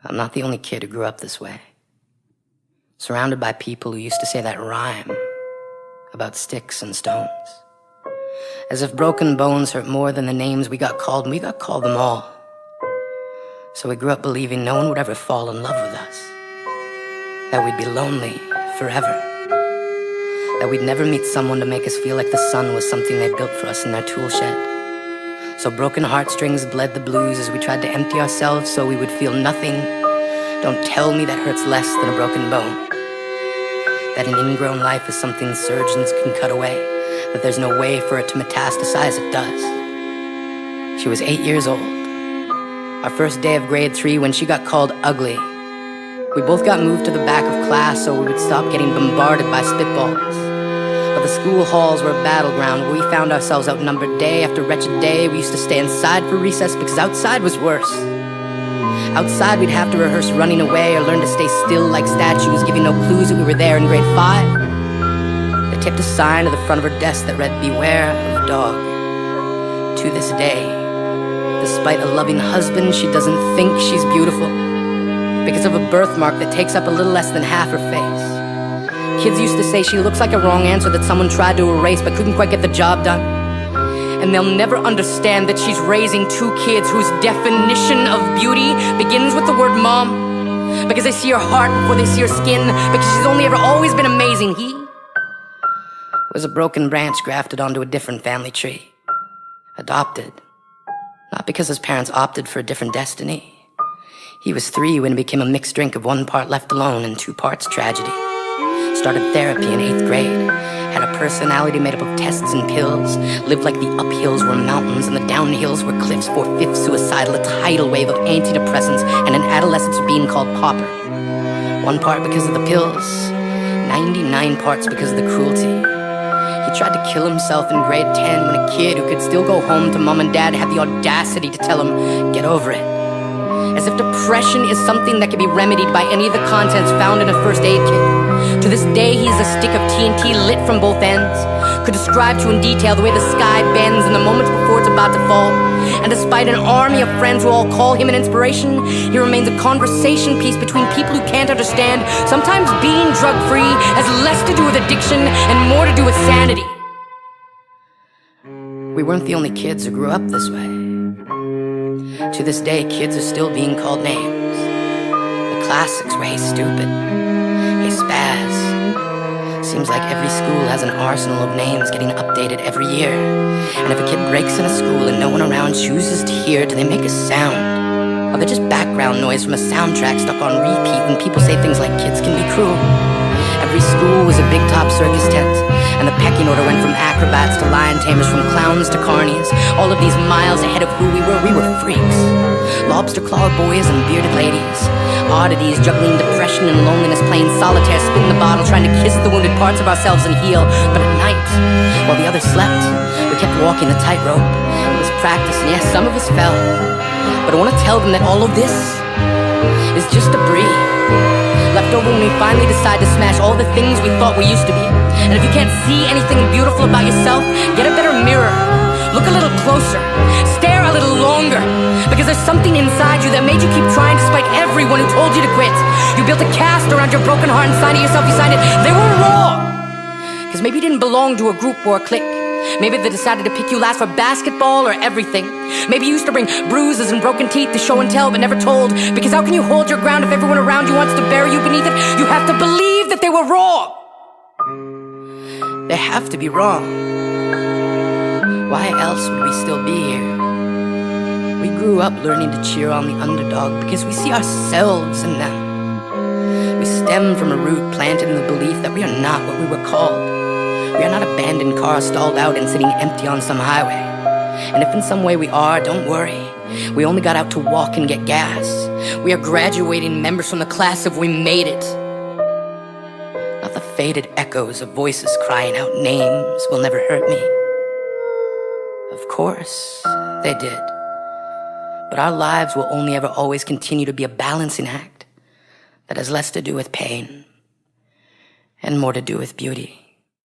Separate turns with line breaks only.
I'm not the only kid who grew up this way. Surrounded by people who used to say that rhyme about sticks and stones. As if broken bones hurt more than the names we got called, and we got called them all. So we grew up believing no one would ever fall in love with us. That we'd be lonely forever. That we'd never meet someone to make us feel like the sun was something they built for us in their tool shed. So broken heartstrings bled the blues as we tried to empty ourselves so we would feel nothing. Don't tell me that hurts less than a broken bone. That an ingrown life is something surgeons can cut away. That there's no way for it to metastasize, it does. She was 8 years old. Our first day of grade 3 when she got called ugly. We both got moved to the back of class so we would stop getting bombarded by spitballs. But the school halls were a battleground where we found ourselves outnumbered day after wretched day. We used to stay inside for recess because outside was worse. Outside we'd have to rehearse running away or learn to stay still like statues, giving no clues that we were there in grade 5. They tipped a sign to the front of her desk that read, "Beware of dog." To this day, despite a loving husband, she doesn't think she's beautiful because of a birthmark that takes up a little less than half her face. Kids used to say she looks like a wrong answer that someone tried to erase but couldn't quite get the job done. And they'll never understand that she's raising 2 kids whose definition of beauty begins with the word mom. Because they see her heart before they see her skin. Because she's only ever always been amazing. He was a broken branch grafted onto a different family tree. Adopted. Not because his parents opted for a different destiny. He was 3 when it became a mixed drink of 1 part left alone and 2 parts tragedy. Started therapy in 8th grade. Had a personality made up of tests and pills. Lived like the uphills were mountains and the downhills were cliffs. 4/5 suicidal, a tidal wave of antidepressants, and an adolescence being called pauper. 1 part because of the pills, 99 parts because of the cruelty. He tried to kill himself in grade 10 when a kid who could still go home to mom and dad had the audacity to tell him, "Get over it." As if depression is something that can be remedied by any of the contents found in a first aid kit. To this day, he is a stick of TNT lit from both ends. Could describe to in detail the way the sky bends in the moments before it's about to fall. And despite an army of friends who all call him an inspiration, he remains a conversation piece between people who can't understand. Sometimes being drug-free has less to do with addiction and more to do with sanity. We weren't the only kids who grew up this way. To this day, kids are still being called names. The classics were "Hey Stupid," "Hey Spaz." Seems like every school has an arsenal of names getting updated every year. And if a kid breaks in a school and no one around chooses to hear, do they make a sound? Or they're just background noise from a soundtrack stuck on repeat when people say things like kids can be cruel? Every school was a big top circus tent, and the pecking order went from acrobats to lion tamers, from clowns to carnies. All of these miles ahead of who we were freaks. Lobster claw boys and bearded ladies. Oddities juggling depression and loneliness, playing solitaire, spin the bottle, trying to kiss the wounded parts of ourselves and heal. But at night, while the others slept, we kept walking the tightrope. It was practice, and yes, some of us fell. But I want to tell them that all of this is just debris. Left over when we finally decide to smash all the things we thought we used to be. And if you can't see anything beautiful about yourself, get a better mirror. Look a little closer. Stare a little longer. Because there's something inside you that made you keep trying despite everyone who told you to quit. You built a cast around your broken heart and signed it yourself. You signed it. They were wrong. Because maybe you didn't belong to a group or a clique. Maybe they decided to pick you last for basketball or everything. Maybe you used to bring bruises and broken teeth to show and tell but never told. Because how can you hold your ground if everyone around you wants to bury you beneath it? You have to believe that they were wrong. They have to be wrong. Why else would we still be here? We grew up learning to cheer on the underdog because we see ourselves in them. We stem from a root planted in the belief that we are not what we were called. We are not abandoned cars stalled out and sitting empty on some highway. And if in some way we are, don't worry. We only got out to walk and get gas. We are graduating members from the class of we made it. Not the faded echoes of voices crying out names will never hurt me. Of course, they did. But our lives will only ever always continue to be a balancing act that has less to do with pain and more to do with beauty.